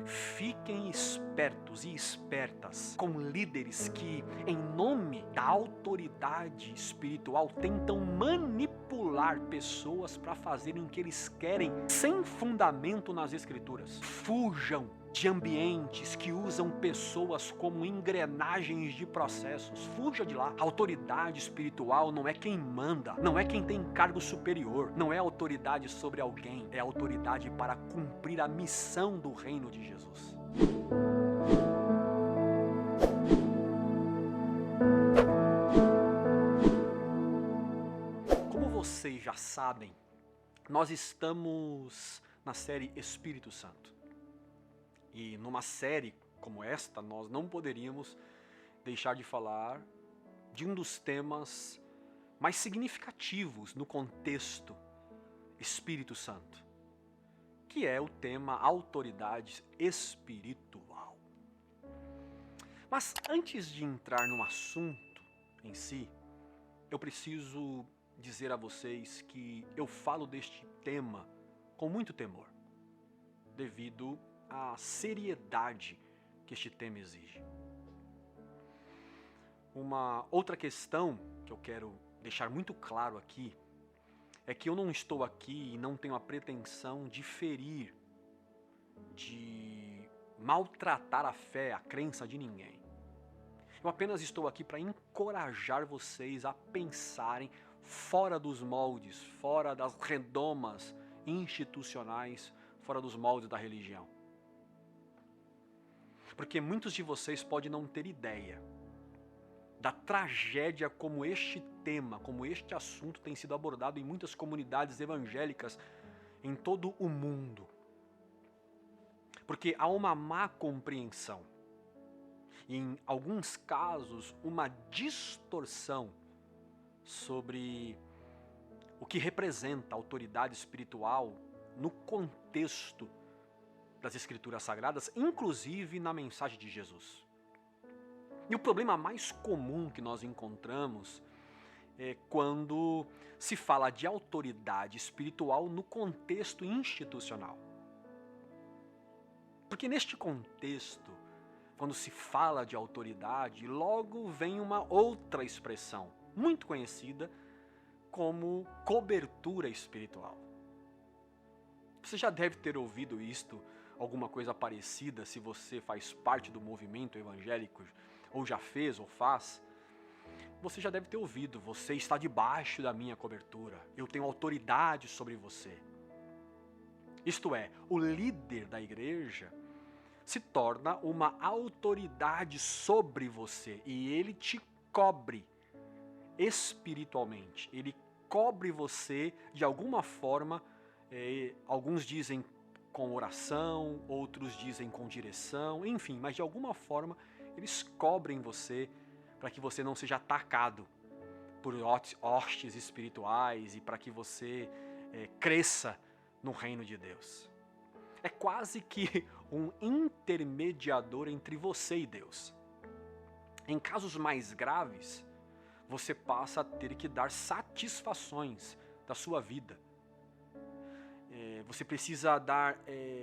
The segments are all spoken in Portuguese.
Fiquem espertos e espertas com líderes que, em nome da autoridade espiritual, tentam manipular pessoas para fazerem o que eles querem sem fundamento nas Escrituras. Fujam de ambientes que usam pessoas como engrenagens de processos. Fuja de lá. A autoridade espiritual não é quem manda, não é quem tem cargo superior, não é autoridade sobre alguém, é autoridade para cumprir a missão do reino de Jesus. Como vocês já sabem, nós estamos na série Espírito Santo. E numa série como esta, nós não poderíamos deixar de falar de um dos temas mais significativos no contexto Espírito Santo, que é o tema autoridade espiritual. Mas antes de entrar no assunto em si, eu preciso dizer a vocês que eu falo deste tema com muito temor, devido à seriedade que este tema exige. Uma outra questão que eu quero deixar muito claro aqui é que eu não estou aqui e não tenho a pretensão de ferir, de maltratar a fé, a crença de ninguém. Eu apenas estou aqui para encorajar vocês a pensarem fora dos moldes, fora das redomas institucionais, fora dos moldes da religião. Porque muitos de vocês podem não ter ideia da tragédia como este tema, como este assunto tem sido abordado em muitas comunidades evangélicas em todo o mundo. Porque há uma má compreensão e, em alguns casos, uma distorção sobre o que representa a autoridade espiritual no contexto das Escrituras Sagradas, inclusive na mensagem de Jesus. E o problema mais comum que nós encontramos é quando se fala de autoridade espiritual no contexto institucional. Porque neste contexto, quando se fala de autoridade, logo vem uma outra expressão, muito conhecida como cobertura espiritual. Você já deve ter ouvido isto, alguma coisa parecida, se você faz parte do movimento evangélico, ou já fez ou faz. Você já deve ter ouvido: você está debaixo da minha cobertura, eu tenho autoridade sobre você. Isto é, o líder da igreja se torna uma autoridade sobre você e ele te cobre espiritualmente, ele cobre você de alguma forma. Alguns dizem com oração, outros dizem com direção, enfim, mas de alguma forma eles cobrem você para que você não seja atacado por hostes espirituais e para que você cresça no reino de Deus. É quase que um intermediador entre você e Deus. Em casos mais graves, você passa a ter que dar satisfações da sua vida. Você precisa dar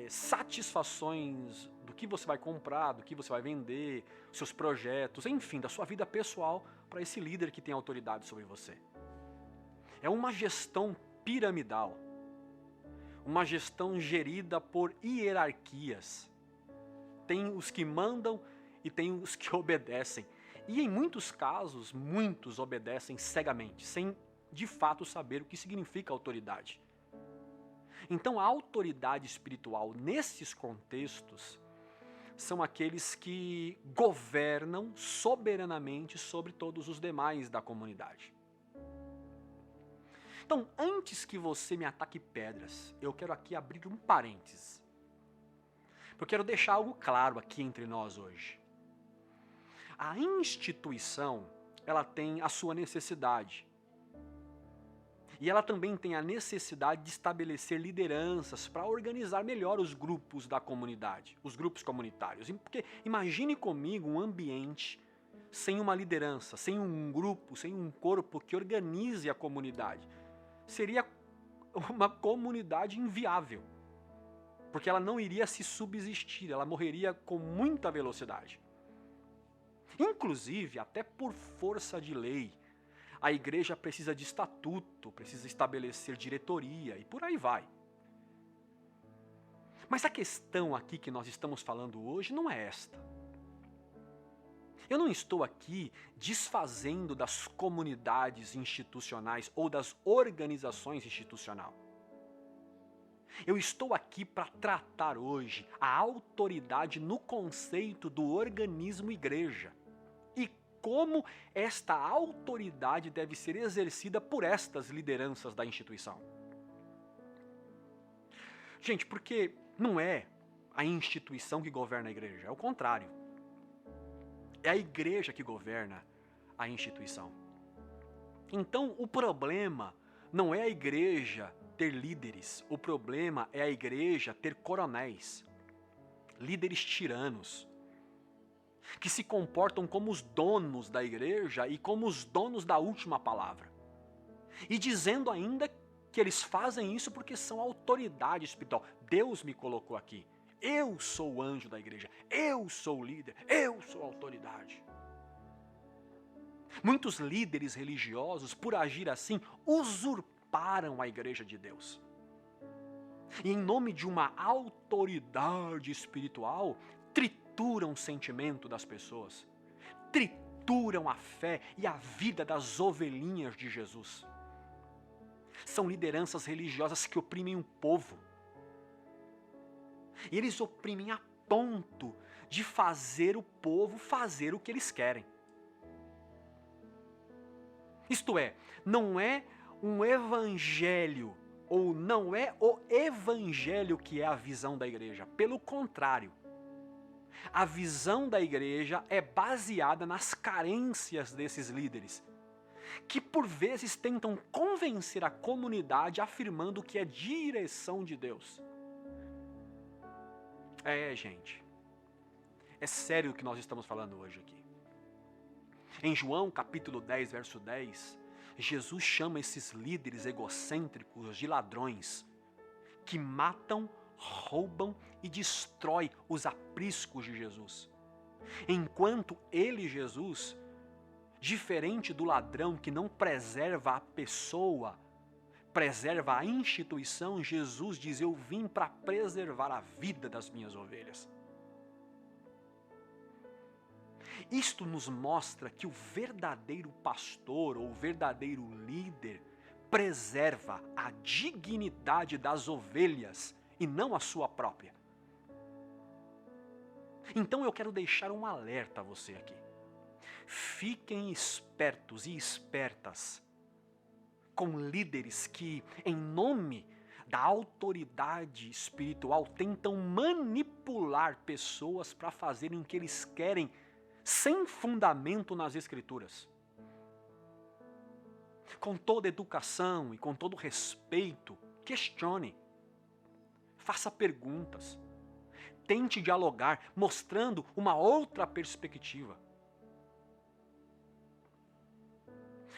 satisfações do que você vai comprar, do que você vai vender, seus projetos, enfim, da sua vida pessoal para esse líder que tem autoridade sobre você. É uma gestão piramidal, uma gestão gerida por hierarquias. Tem os que mandam e tem os que obedecem. E em muitos casos, muitos obedecem cegamente, sem de fato saber o que significa autoridade. Então a autoridade espiritual nesses contextos são aqueles que governam soberanamente sobre todos os demais da comunidade. Então, antes que você me ataque pedras, eu quero aqui abrir um parênteses. Eu quero deixar algo claro aqui entre nós hoje. A instituição, ela tem a sua necessidade. E ela também tem a necessidade de estabelecer lideranças para organizar melhor os grupos da comunidade, os grupos comunitários. Porque imagine comigo um ambiente sem uma liderança, sem um grupo, sem um corpo que organize a comunidade. Seria uma comunidade inviável. porque ela não iria se subsistir, ela morreria com muita velocidade. Inclusive, até por força de lei, a igreja precisa de estatuto, precisa estabelecer diretoria e por aí vai. Mas a questão aqui que nós estamos falando hoje não é esta. Eu não estou aqui desfazendo das comunidades institucionais ou das organizações institucionais. Eu estou aqui para tratar hoje a autoridade no conceito do organismo igreja e como esta autoridade deve ser exercida por estas lideranças da instituição. Gente, porque não é a instituição que governa a igreja, é o contrário. É a igreja que governa a instituição. Então, o problema não é a igreja ter líderes, o problema é a igreja ter coronéis, líderes tiranos, que se comportam como os donos da igreja e como os donos da última palavra. E dizendo ainda que eles fazem isso porque são autoridade espiritual. Deus me colocou aqui. Eu sou o anjo da igreja, eu sou o líder, eu sou a autoridade. Muitos líderes religiosos, por agir assim, usurparam a igreja de Deus. E em nome de uma autoridade espiritual, trituram o sentimento das pessoas, trituram a fé e a vida das ovelhinhas de Jesus. São lideranças religiosas que oprimem o povo. E eles oprimem a ponto de fazer o povo fazer o que eles querem. Isto é, não é um evangelho, ou não é o evangelho que é a visão da igreja. Pelo contrário, a visão da igreja é baseada nas carências desses líderes, que por vezes tentam convencer a comunidade afirmando que é direção de Deus. Gente, é sério o que nós estamos falando hoje aqui. Em João capítulo 10, verso 10, Jesus chama esses líderes egocêntricos de ladrões, que matam, roubam e destroem os apriscos de Jesus. Enquanto ele, Jesus, diferente do ladrão que não preserva a pessoa, preserva a instituição, Jesus diz: eu vim para preservar a vida das minhas ovelhas. Isto nos mostra que o verdadeiro pastor ou o verdadeiro líder preserva a dignidade das ovelhas e não a sua própria. Então eu quero deixar um alerta a você aqui. Fiquem espertos e espertas com líderes que, em nome da autoridade espiritual, tentam manipular pessoas para fazerem o que eles querem, sem fundamento nas Escrituras. Com toda educação e com todo respeito, questione, faça perguntas, tente dialogar, mostrando uma outra perspectiva.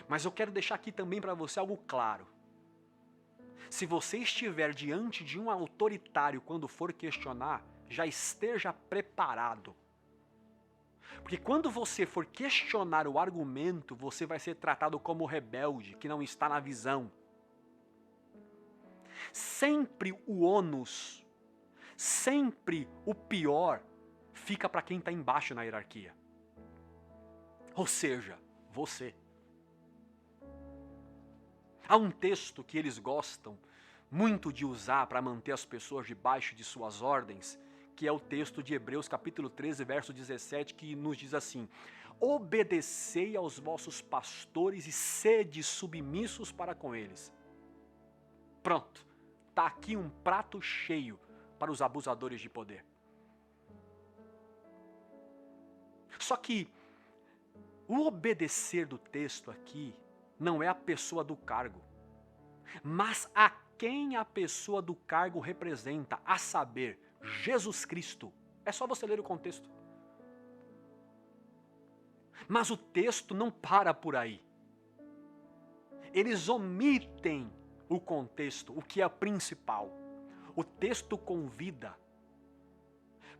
Mas eu quero deixar aqui também para você algo claro. Se você estiver diante de um autoritário quando for questionar, já esteja preparado. Porque quando você for questionar o argumento, você vai ser tratado como rebelde, que não está na visão. Sempre o ônus, sempre o pior, fica para quem está embaixo na hierarquia. Ou seja, você. Há um texto que eles gostam muito de usar para manter as pessoas debaixo de suas ordens, que é o texto de Hebreus capítulo 13, verso 17, que nos diz assim: obedecei aos vossos pastores e sede submissos para com eles. Pronto, está aqui um prato cheio para os abusadores de poder. Só que o obedecer do texto aqui não é a pessoa do cargo, mas a quem a pessoa do cargo representa, a saber, Jesus Cristo. É só você ler o contexto. Mas o texto não para por aí. Eles omitem o contexto, o que é principal. O texto convida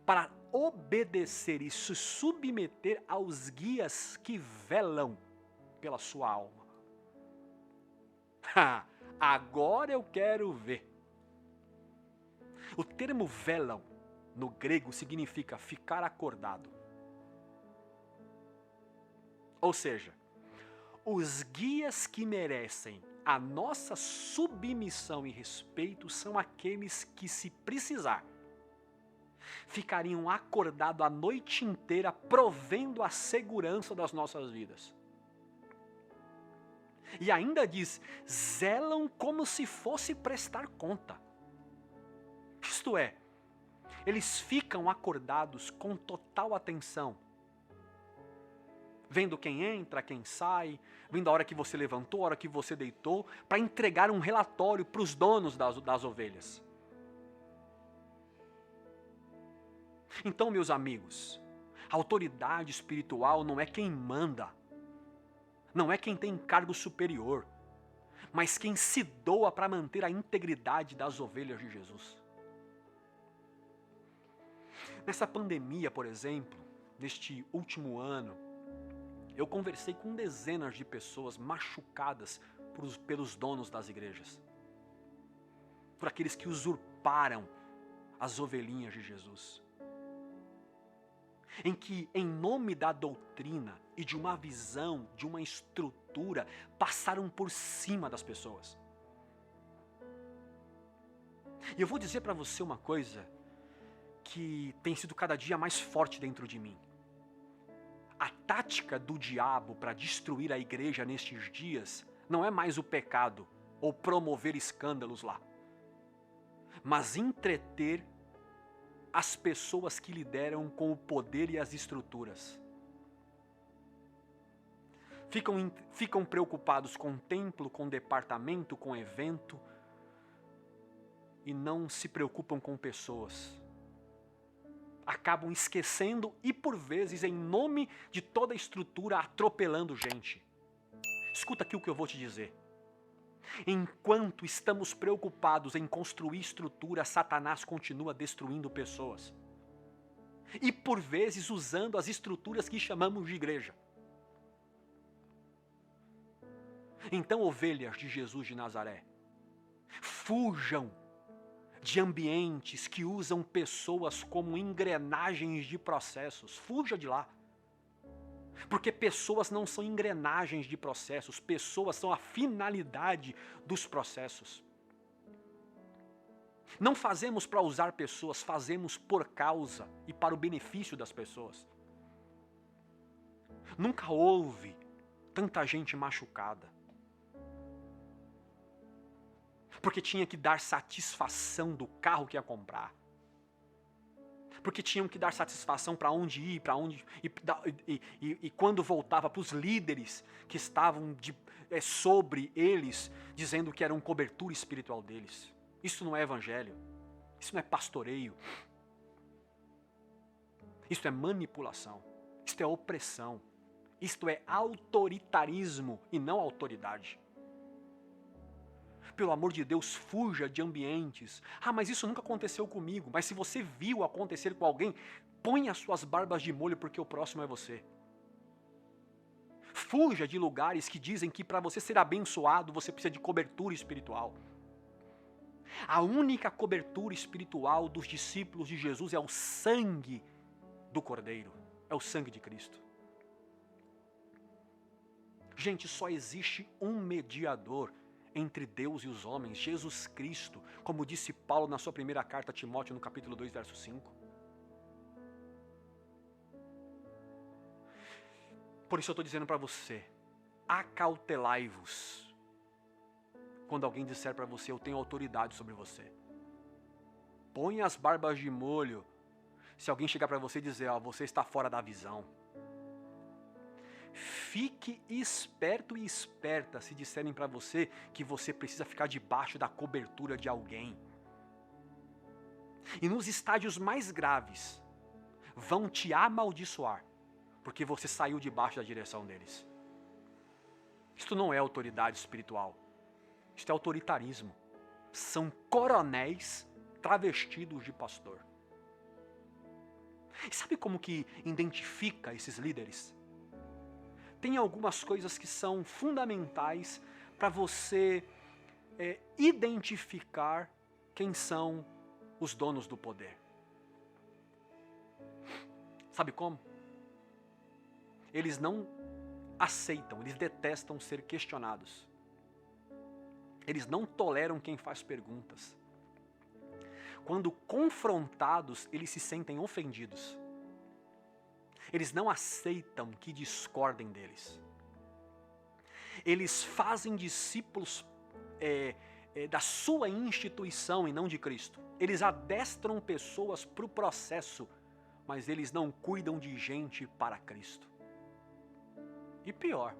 para obedecer e se submeter aos guias que velam pela sua alma. Agora eu quero ver. O termo velam no grego significa ficar acordado. Ou seja, os guias que merecem a nossa submissão e respeito são aqueles que, se precisar, ficariam acordados a noite inteira, provendo a segurança das nossas vidas. E ainda diz, zelam como se fosse prestar conta. Isto é, eles ficam acordados com total atenção, vendo quem entra, quem sai, vendo a hora que você levantou, a hora que você deitou, para entregar um relatório para os donos das ovelhas. Então, meus amigos, a autoridade espiritual não é quem manda, não é quem tem cargo superior, mas quem se doa para manter a integridade das ovelhas de Jesus. Nessa pandemia, por exemplo, neste último ano, eu conversei com dezenas de pessoas machucadas pelos donos das igrejas, por aqueles que usurparam as ovelhinhas de Jesus, em que, em nome da doutrina e de uma visão, de uma estrutura, passaram por cima das pessoas. E eu vou dizer para você uma coisa que tem sido cada dia mais forte dentro de mim. A tática do diabo para destruir a igreja nestes dias não é mais o pecado ou promover escândalos lá, mas entreter as pessoas que lideram com o poder e as estruturas. Ficam preocupados com templo, com departamento, com evento, e não se preocupam com pessoas. Acabam esquecendo e, por vezes, em nome de toda a estrutura, atropelando gente. Escuta aqui o que eu vou te dizer. Enquanto estamos preocupados em construir estrutura, Satanás continua destruindo pessoas. E, por vezes, usando as estruturas que chamamos de igreja. Então, ovelhas de Jesus de Nazaré, fujam de ambientes que usam pessoas como engrenagens de processos. Fuja de lá. Porque pessoas não são engrenagens de processos, pessoas são a finalidade dos processos. Não fazemos para usar pessoas, fazemos por causa e para o benefício das pessoas. Nunca houve tanta gente machucada, porque tinha que dar satisfação do carro que ia comprar, porque tinham que dar satisfação para onde ir, para onde e quando voltava para os líderes que estavam sobre eles, dizendo que eram cobertura espiritual deles. Isso não é evangelho, isso não é pastoreio, isso é manipulação, isso é opressão, isto é autoritarismo e não autoridade. Pelo amor de Deus, fuja de ambientes. Mas isso nunca aconteceu comigo. Mas se você viu acontecer com alguém, põe as suas barbas de molho, porque o próximo é você. Fuja de lugares que dizem que para você ser abençoado, você precisa de cobertura espiritual. A única cobertura espiritual dos discípulos de Jesus é o sangue do Cordeiro. É o sangue de Cristo. Gente, só existe um mediador entre Deus e os homens, Jesus Cristo, como disse Paulo na sua primeira carta a Timóteo, no capítulo 2, verso 5. Por isso eu estou dizendo para você, acautelai-vos quando alguém disser para você, eu tenho autoridade sobre você. Põe as barbas de molho se alguém chegar para você e dizer, você está fora da visão. Fique esperto e esperta se disserem para você que você precisa ficar debaixo da cobertura de alguém. E nos estágios mais graves, vão te amaldiçoar, porque você saiu debaixo da direção deles. Isto não é autoridade espiritual, isto é autoritarismo. São coronéis travestidos de pastor. E sabe como que identifica esses líderes? Tem algumas coisas que são fundamentais para você identificar quem são os donos do poder. Sabe como? Eles não aceitam, eles detestam ser questionados. Eles não toleram quem faz perguntas. Quando confrontados, eles se sentem ofendidos. Eles não aceitam que discordem deles. Eles fazem discípulos da sua instituição e não de Cristo. Eles adestram pessoas para o processo, mas eles não cuidam de gente para Cristo. E pior,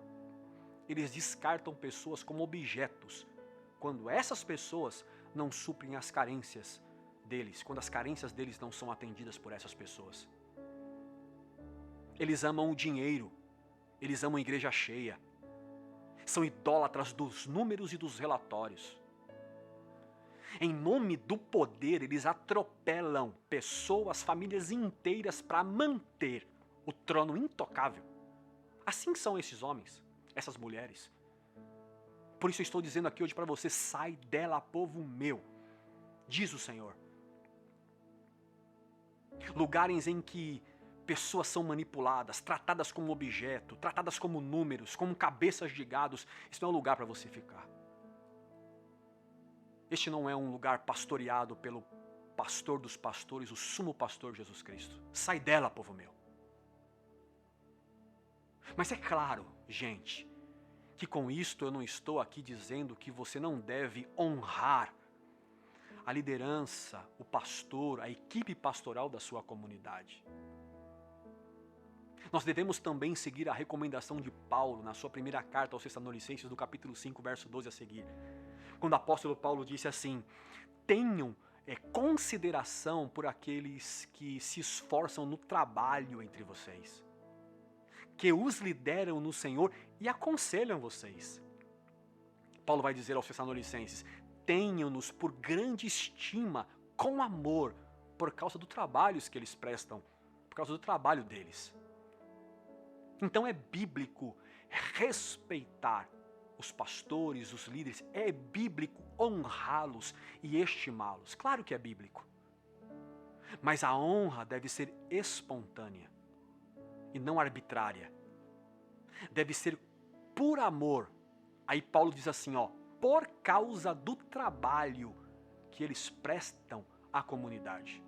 eles descartam pessoas como objetos, quando essas pessoas não suprem as carências deles, quando as carências deles não são atendidas por essas pessoas. Eles amam o dinheiro, eles amam a igreja cheia, são idólatras dos números e dos relatórios. Em nome do poder, eles atropelam pessoas, famílias inteiras para manter o trono intocável. Assim são esses homens, essas mulheres. Por isso eu estou dizendo aqui hoje para você, sai dela, povo meu, diz o Senhor. Lugares em que pessoas são manipuladas, tratadas como objeto, tratadas como números, como cabeças de gados, isso não é um lugar para você ficar. Este não é um lugar pastoreado pelo pastor dos pastores, o sumo pastor Jesus Cristo. Sai dela, povo meu. Mas é claro, gente, que com isto eu não estou aqui dizendo que você não deve honrar a liderança, o pastor, a equipe pastoral da sua comunidade. Nós devemos também seguir a recomendação de Paulo na sua primeira carta aos Tessalonicenses, do capítulo 5, verso 12 a seguir. Quando o apóstolo Paulo disse assim: tenham consideração por aqueles que se esforçam no trabalho entre vocês, que os lideram no Senhor e aconselham vocês. Paulo vai dizer aos Tessalonicenses: tenham-nos por grande estima, com amor, por causa do trabalho que eles prestam, por causa do trabalho deles. Então é bíblico respeitar os pastores, os líderes, é bíblico honrá-los e estimá-los. Claro que é bíblico. Mas a honra deve ser espontânea e não arbitrária. Deve ser por amor. Aí Paulo diz assim, por causa do trabalho que eles prestam à comunidade.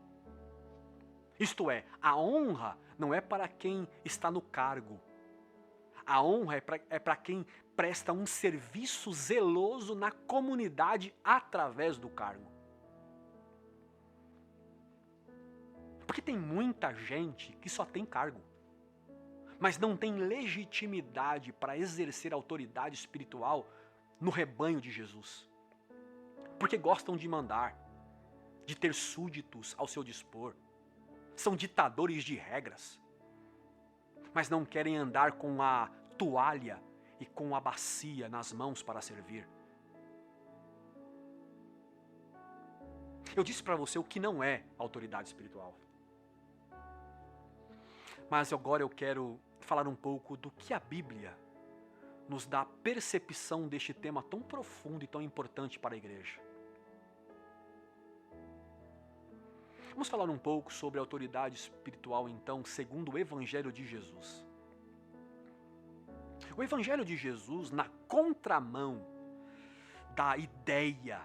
Isto é, a honra não é para quem está no cargo. A honra é para quem presta um serviço zeloso na comunidade através do cargo. Porque tem muita gente que só tem cargo, mas não tem legitimidade para exercer autoridade espiritual no rebanho de Jesus. Porque gostam de mandar, de ter súditos ao seu dispor. São ditadores de regras, mas não querem andar com a toalha e com a bacia nas mãos para servir. Eu disse para você o que não é autoridade espiritual. Mas agora eu quero falar um pouco do que a Bíblia nos dá percepção deste tema tão profundo e tão importante para a igreja. Vamos falar um pouco sobre a autoridade espiritual, então, segundo o Evangelho de Jesus. O Evangelho de Jesus, na contramão da ideia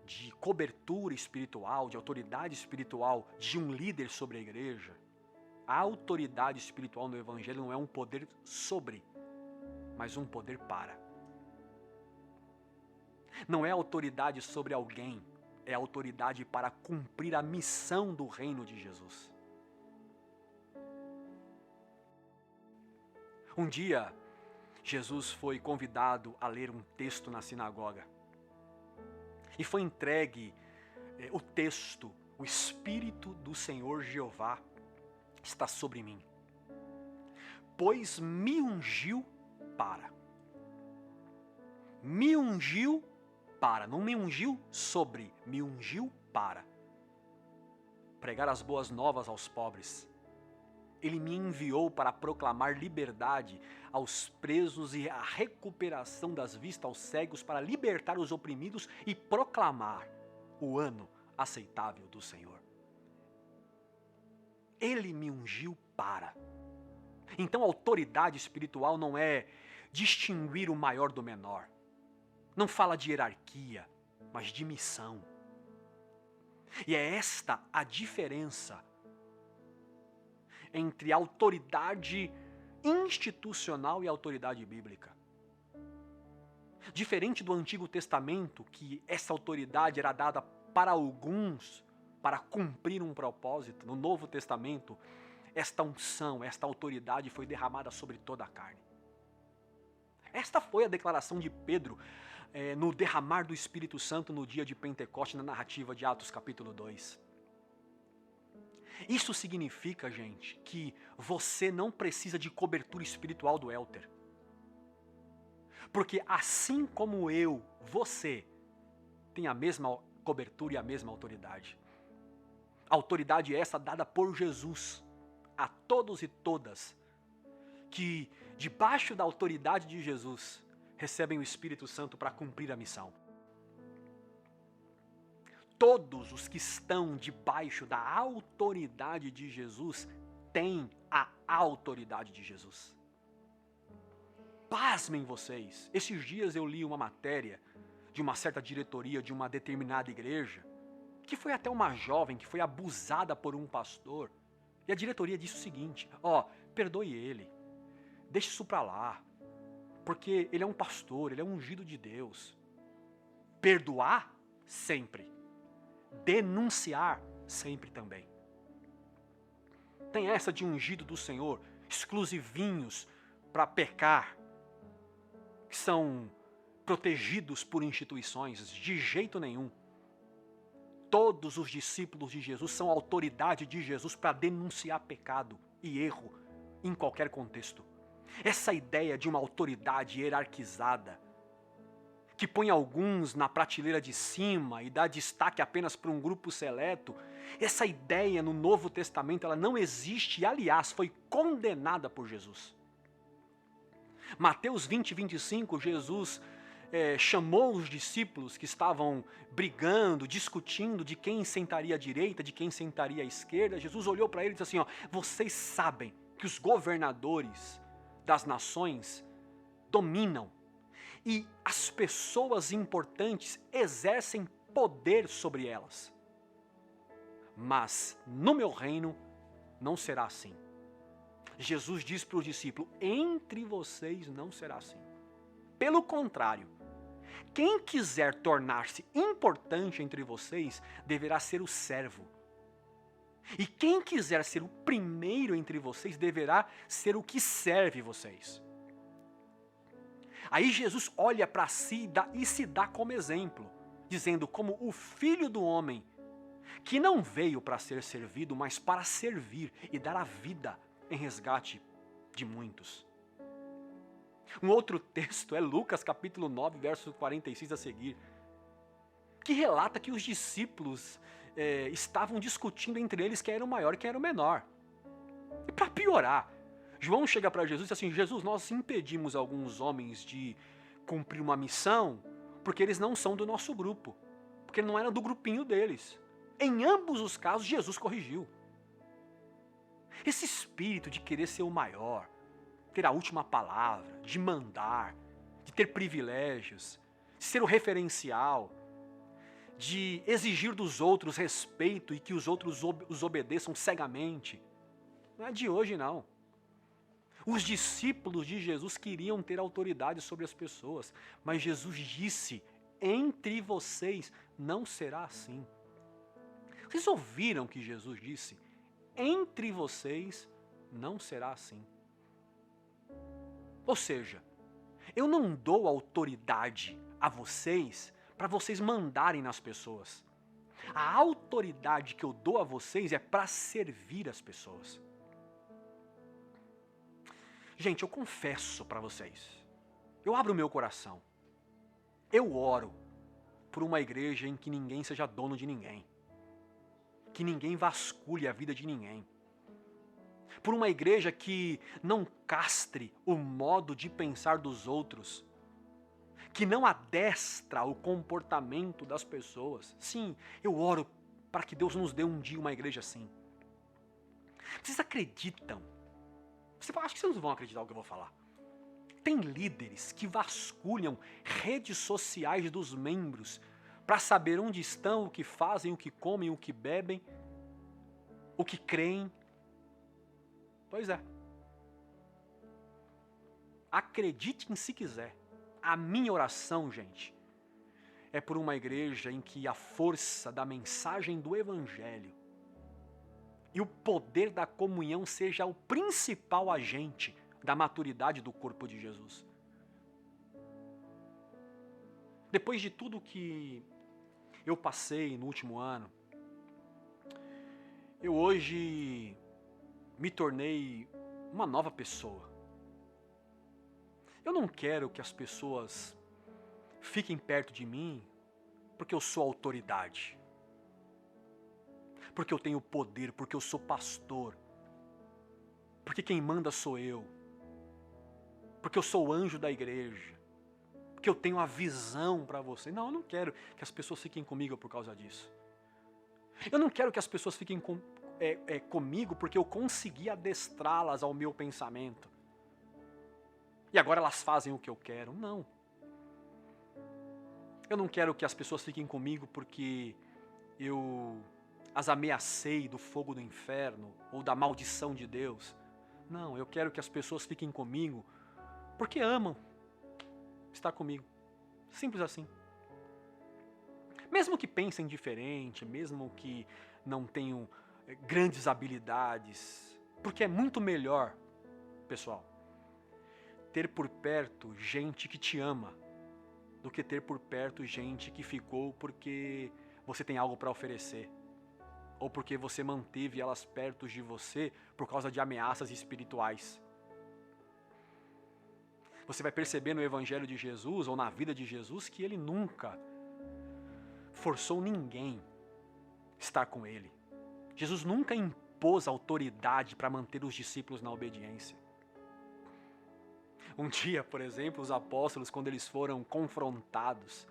de cobertura espiritual, de autoridade espiritual de um líder sobre a igreja, a autoridade espiritual no Evangelho não é um poder sobre, mas um poder para. Não é autoridade sobre alguém, é autoridade para cumprir a missão do reino de Jesus. Um dia, Jesus foi convidado a ler um texto na sinagoga. E foi entregue o texto: o Espírito do Senhor Jeová está sobre mim, pois me ungiu para. Me ungiu para, não me ungiu sobre, me ungiu para pregar as boas novas aos pobres. Ele me enviou para proclamar liberdade aos presos e a recuperação das vistas aos cegos, para libertar os oprimidos e proclamar o ano aceitável do Senhor. Ele me ungiu para. Então a autoridade espiritual não é distinguir o maior do menor. Não fala de hierarquia, mas de missão. E é esta a diferença entre autoridade institucional e autoridade bíblica. Diferente do Antigo Testamento, que essa autoridade era dada para alguns para cumprir um propósito, no Novo Testamento, esta unção, esta autoridade foi derramada sobre toda a carne. Esta foi a declaração de Pedro no derramar do Espírito Santo no dia de Pentecostes, na narrativa de Atos capítulo 2. Isso significa, gente, que você não precisa de cobertura espiritual do Élter. Porque assim como eu, você tem a mesma cobertura e a mesma autoridade. A autoridade é essa dada por Jesus a todos e todas que, debaixo da autoridade de Jesus, recebem o Espírito Santo para cumprir a missão. Todos os que estão debaixo da autoridade de Jesus têm a autoridade de Jesus. Pasmem vocês, esses dias eu li uma matéria de uma certa diretoria de uma determinada igreja, que foi até uma jovem que foi abusada por um pastor, e a diretoria disse o seguinte: perdoe ele, deixe isso pra lá, porque ele é um pastor, ele é um ungido de Deus. Perdoar? Sempre. Denunciar? Sempre também. Tem essa de ungido do Senhor, exclusivinhos para pecar, que são protegidos por instituições? De jeito nenhum. Todos os discípulos de Jesus são autoridade de Jesus para denunciar pecado e erro em qualquer contexto. Essa ideia de uma autoridade hierarquizada, que põe alguns na prateleira de cima e dá destaque apenas para um grupo seleto, essa ideia no Novo Testamento ela não existe e, aliás, foi condenada por Jesus. Mateus 20, 25, Jesus chamou os discípulos que estavam brigando, discutindo de quem sentaria à direita, de quem sentaria à esquerda. Jesus olhou para eles e disse assim: vocês sabem que os governadores das nações dominam e as pessoas importantes exercem poder sobre elas. Mas no meu reino não será assim. Jesus diz para os discípulos: entre vocês não será assim. Pelo contrário, quem quiser tornar-se importante entre vocês deverá ser o servo. E quem quiser ser o primeiro entre vocês deverá ser o que serve vocês. Aí Jesus olha para si e se dá como exemplo, dizendo: como o Filho do Homem, que não veio para ser servido, mas para servir e dar a vida em resgate de muitos. Um outro texto é Lucas capítulo 9, verso 46 a seguir, que relata que os discípulos estavam discutindo entre eles quem era o maior e quem era o menor. E para piorar, João chega para Jesus e diz assim: Jesus, nós impedimos alguns homens de cumprir uma missão porque eles não são do nosso grupo, porque não eram do grupinho deles. Em ambos os casos, Jesus corrigiu. Esse espírito de querer ser o maior, ter a última palavra, de mandar, de ter privilégios, de ser o referencial, de exigir dos outros respeito e que os outros os obedeçam cegamente, não é de hoje não. Os discípulos de Jesus queriam ter autoridade sobre as pessoas, mas Jesus disse: entre vocês não será assim. Vocês ouviram que Jesus disse? Entre vocês não será assim. Ou seja, eu não dou autoridade a vocês para vocês mandarem nas pessoas. A autoridade que eu dou a vocês é para servir as pessoas. Gente, eu confesso para vocês, eu abro o meu coração, eu oro por uma igreja em que ninguém seja dono de ninguém. que ninguém vasculhe a vida de ninguém. Por uma igreja que não castre o modo de pensar dos outros, que não adestra o comportamento das pessoas. Sim, eu oro para que Deus nos dê um dia uma igreja assim. Vocês acreditam? Acho que vocês não vão acreditar no que eu vou falar. Tem líderes que vasculham redes sociais dos membros para saber onde estão, o que fazem, o que comem, o que bebem, o que creem. Pois é. Acreditem se quiser. A minha oração, gente, é por uma igreja em que a força da mensagem do Evangelho e o poder da comunhão seja o principal agente da maturidade do corpo de Jesus. Depois de tudo que eu passei no último ano, eu hoje me tornei uma nova pessoa. Eu não quero que as pessoas fiquem perto de mim porque eu sou autoridade, porque eu tenho poder, porque eu sou pastor, porque quem manda sou eu, porque eu sou o anjo da igreja, porque eu tenho a visão para você. Não, eu não quero que as pessoas fiquem comigo por causa disso. Eu não quero que as pessoas fiquem comigo porque eu consegui adestrá-las ao meu pensamento. E agora elas fazem o que eu quero. Não. Eu não quero que as pessoas fiquem comigo porque eu as ameacei do fogo do inferno ou da maldição de Deus. Não, eu quero que as pessoas fiquem comigo porque amam estar comigo. Simples assim. Mesmo que pensem diferente, mesmo que não tenham grandes habilidades, porque é muito melhor, pessoal, ter por perto gente que te ama do que ter por perto gente que ficou porque você tem algo para oferecer ou porque você manteve elas perto de você por causa de ameaças espirituais. Você vai perceber no Evangelho de Jesus ou na vida de Jesus que ele nunca forçou ninguém a estar com ele. Jesus nunca impôs autoridade para manter os discípulos na obediência. Um dia, por exemplo, os apóstolos, quando eles foram confrontados,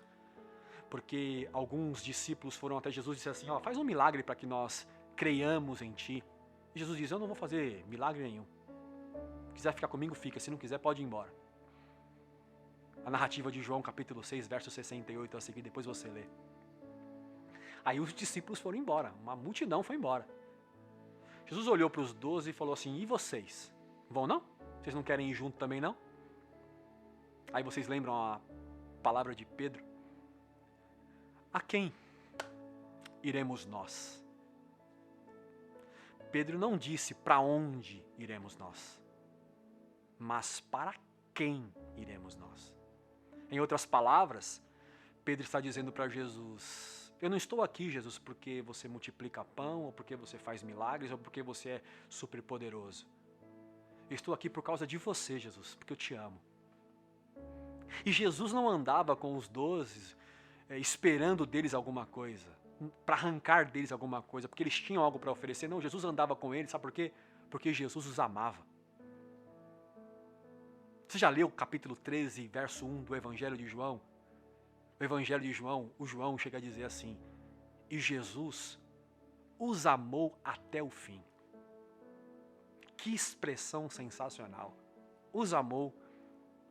porque alguns discípulos foram até Jesus e disseram assim, faz um milagre para que nós creiamos em ti. E Jesus diz, eu não vou fazer milagre nenhum. Se quiser ficar comigo, fica. Se não quiser, pode ir embora. A narrativa de João, capítulo 6, verso 68, a seguir, depois você lê. Aí os discípulos foram embora, uma multidão foi embora. Jesus olhou para os 12 e falou assim, e vocês? Vão não? Vocês não querem ir junto também não? Aí vocês lembram a palavra de Pedro? A quem iremos nós? Pedro não disse para onde iremos nós, mas para quem iremos nós. Em outras palavras, Pedro está dizendo para Jesus, eu não estou aqui, Jesus, porque você multiplica pão, ou porque você faz milagres, ou porque você é super poderoso. Eu estou aqui por causa de você, Jesus, porque eu te amo. E Jesus não andava com os 12 esperando deles alguma coisa, para arrancar deles alguma coisa, porque eles tinham algo para oferecer. Não, Jesus andava com eles, sabe por quê? Porque Jesus os amava. Você já leu o capítulo 13, verso 1 do Evangelho de João? O Evangelho de João, o João chega a dizer assim, e Jesus os amou até o fim. Que expressão sensacional. Os amou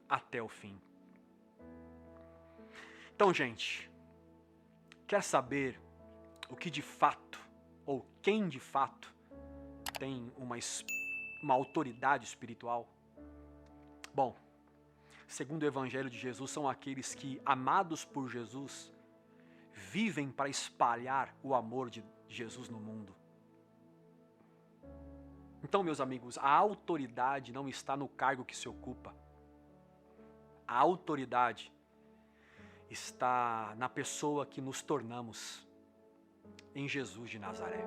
até o fim. Então, gente, quer saber o que de fato, ou quem de fato tem uma autoridade espiritual? Bom, segundo o Evangelho de Jesus, são aqueles que, amados por Jesus, vivem para espalhar o amor de Jesus no mundo. Então, meus amigos, a autoridade não está no cargo que se ocupa. A autoridade está na pessoa que nos tornamos em Jesus de Nazaré.